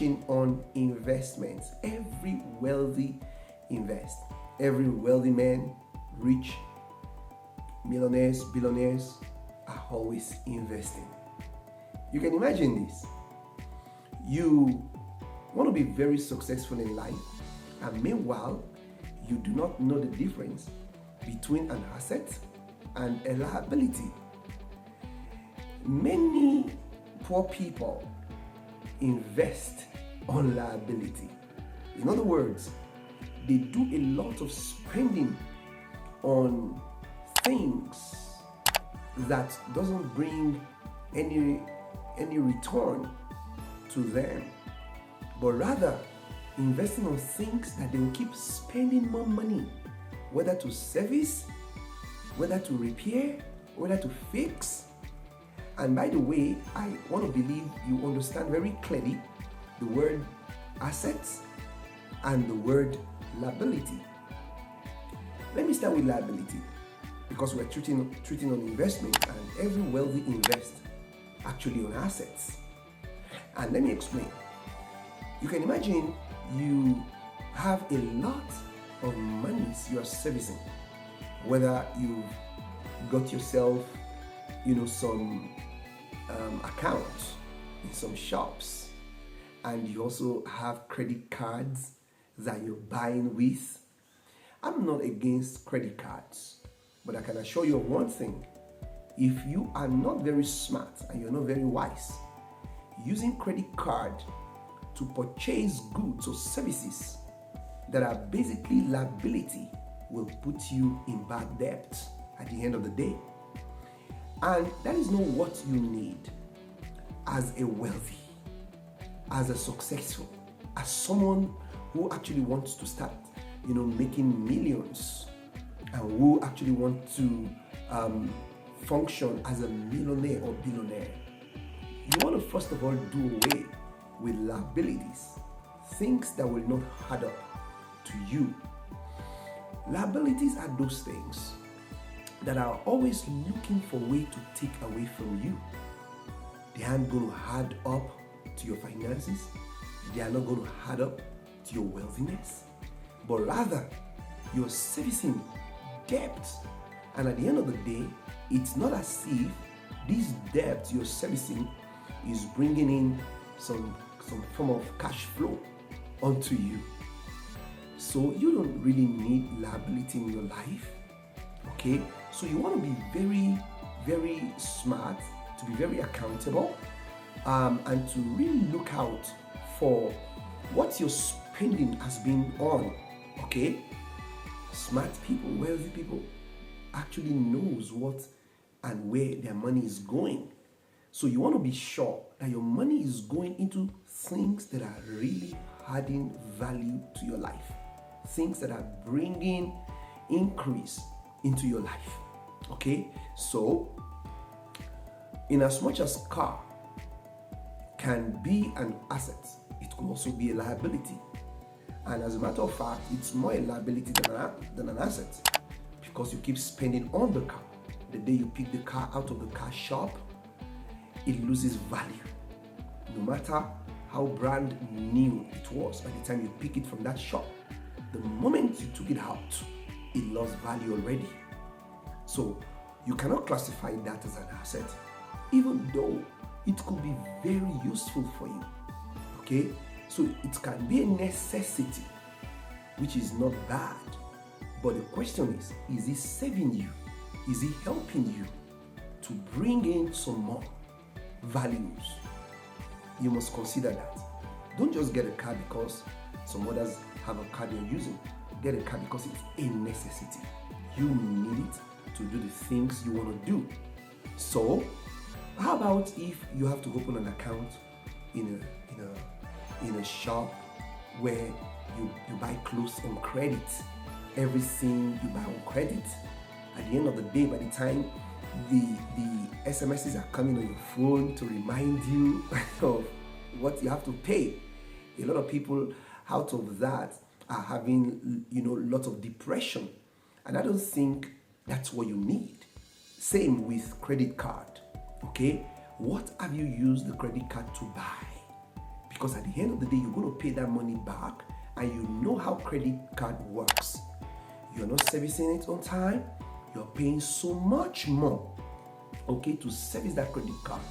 touching on investments. Every wealthy invests. Every wealthy man, rich, millionaires, billionaires are always investing. You can imagine this. You want to be very successful in life, and meanwhile, you do not know the difference between an asset and a liability. Many poor people invest on liability. In other words, they do a lot of spending on things that doesn't bring any return to them, but rather investing on things that they will keep spending more money, whether to service, whether to repair, whether to fix. And by the way, I want to believe you understand very clearly the word assets and the word liability. Let me start with liability, because we're treating on investment, and every wealthy invests actually on assets. And let me explain. You can imagine you have a lot of monies you are servicing, whether you've got yourself some accounts in some shops, and you also have credit cards that you're buying with. I'm not against credit cards, but I can assure you of one thing. If you are not very smart and you're not very wise, using credit card to purchase goods or services that are basically liability will put you in bad debt at the end of the day. And that is not what you need as a wealthy, as a successful, as someone who actually wants to start, making millions, and who actually want to function as a millionaire or billionaire. You want to first of all do away with liabilities, things that will not add up to you. Liabilities are those things that are always looking for a way to take away from you. They aren't going to add up to your finances. They are not going to add up to your wealthiness, but rather you're servicing debts. And at the end of the day, it's not as if these debts you're servicing is bringing in some form of cash flow onto you. So you don't really need liability in your life. Okay? So you want to be very, very smart, to be very accountable, and to really look out for what your spending has been on. Okay? Smart people, wealthy people actually knows what and where their money is going. So you want to be sure that your money is going into things that are really adding value to your life, things that are bringing increase into your life. Okay? So, in as much as car can be an asset, it could also be a liability. And as a matter of fact, it's more a liability than an asset, because you keep spending on the car. The day you pick the car out of the car shop, it loses value. No matter how brand new it was by the time you pick it from that shop, the moment you took it out, it lost value already. So you cannot classify that as an asset, even though it could be very useful for you. Okay? So it can be a necessity, which is not bad. But the question is it saving you? Is it helping you to bring in some more values? You must consider that. Don't just get a car because some others have a car they're using. Get a car because it's a necessity. You need it to do the things you want to do. So, how about if you have to open an account in a shop where you buy clothes on credit? Everything you buy on credit. At the end of the day, by the time the SMSs are coming on your phone to remind you of what you have to pay, a lot of people out of that are having lots of depression, and I don't think that's what you need. Same with credit card. Okay, what have you used the credit card to buy? Because at the end of the day, you're going to pay that money back, and you know how credit card works. You're not servicing it on time, you're paying so much more, okay, to service that credit card.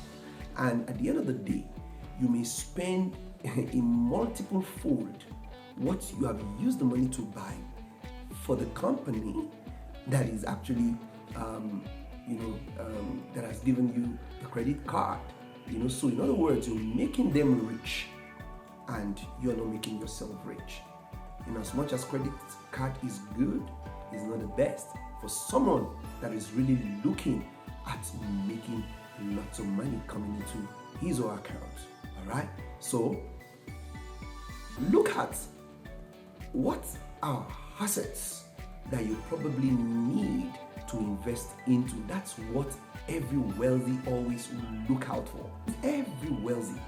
And at the end of the day, you may spend in multiple fold what you have used the money to buy for the company that is actually, that has given you the credit card. So in other words, you're making them rich and you're not making yourself rich. As much as credit card is good, it's not the best for someone that is really looking at making lots of money coming into his or her account. All right. So look at what are assets that you probably need to invest into. That's what every wealthy always look out for. Every wealthy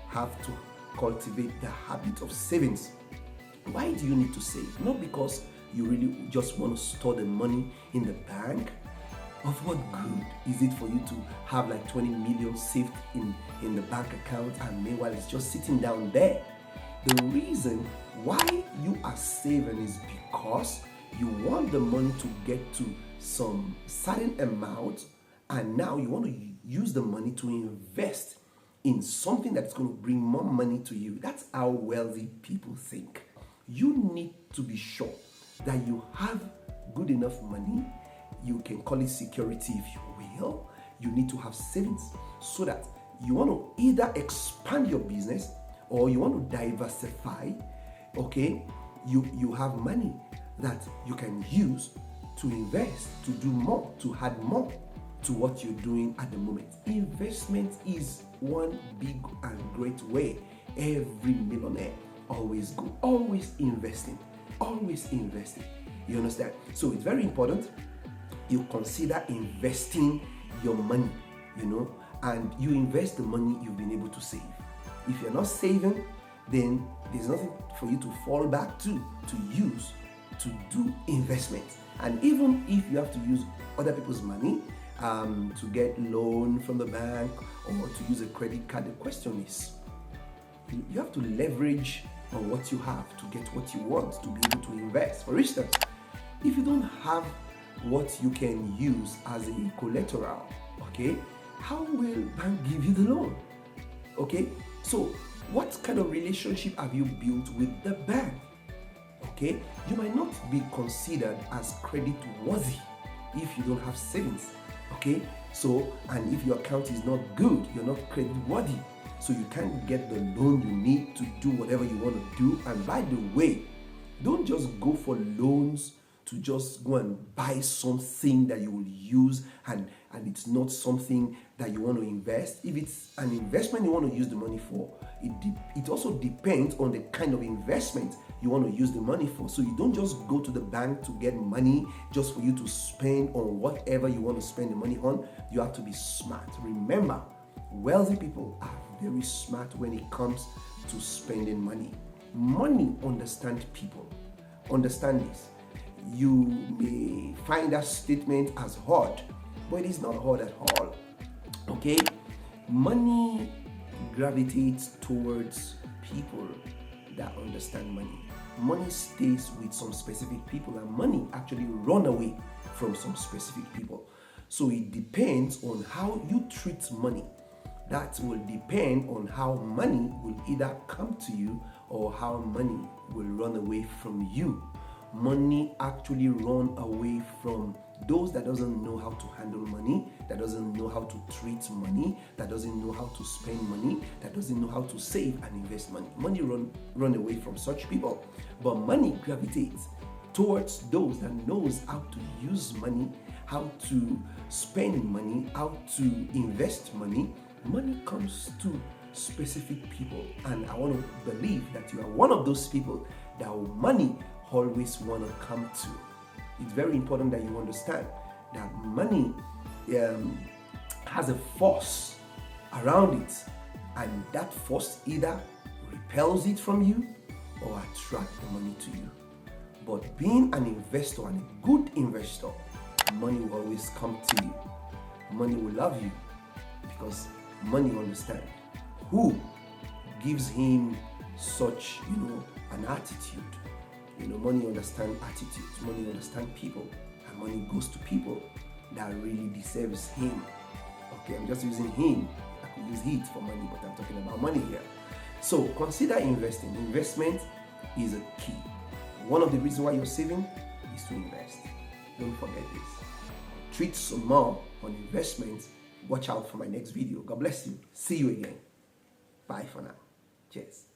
have to cultivate the habit of savings. Why do you need to save? Not because you really just want to store the money in the bank. Of what good is it for you to have like 20 million saved in the bank account, and meanwhile it's just sitting down there? The reason why you are saving is because you want the money to get to some certain amount, and now you want to use the money to invest in something that's going to bring more money to you. That's how wealthy people think. You need to be sure that you have good enough money. You can call it security if you will. You need to have savings so that you want to either expand your business or you want to diversify. Okay, you have money that you can use to invest, to do more, to add more to what you're doing at the moment. Investment is one big and great way every millionaire always go, always investing. You understand? So it's very important you consider investing your money, and you invest the money you've been able to save. If you're not saving, then there's nothing for you to fall back to use to do investments. And even if you have to use other people's money to get loan from the bank or to use a credit card, the question is, you have to leverage on what you have to get what you want to be able to invest. For instance, if you don't have what you can use as a collateral, okay, how will bank give you the loan? Okay, so what kind of relationship have you built with the bank? Okay, you might not be considered as credit worthy if you don't have savings. Okay, so, and if your account is not good, you're not credit worthy, so you can't get the loan you need to do whatever you want to do. And by the way, don't just go for loans to just go and buy something that you will use and it's not something that you want to invest. If it's an investment you want to use the money for, it also depends on the kind of investment you want to use the money for. So you don't just go to the bank to get money just for you to spend on whatever you want to spend the money on. You have to be smart. Remember, wealthy people are very smart when it comes to spending money. Money understands people. Understand this. You may find that statement as hard, but it is not hard at all. Okay? Money gravitates towards people that understand money. Money stays with some specific people, and money actually run away from some specific people. So it depends on how you treat money. That will depend on how money will either come to you or how money will run away from you. Money actually run away from those that doesn't know how to handle money, that doesn't know how to treat money, that doesn't know how to spend money, that doesn't know how to save and invest money. Money run away from such people. But money gravitates towards those that knows how to use money, how to spend money, how to invest money. Money comes to specific people, and I want to believe that you are one of those people that money always want to come to. It's very important that you understand that money has a force around it, and that force either repels it from you or attracts the money to you. But being an investor and a good investor, money will always come to you. Money will love you because money understands who gives him such, an attitude. Money understands attitudes, money understands people, and money goes to people that really deserves him. Okay, I'm just using him. I could use it for money, but I'm talking about money here. So consider investing. Investment is a key. One of the reasons why you're saving is to invest. Don't forget this. Treat some more on investments. Watch out for my next video. God bless you. See you again. Bye for now. Cheers.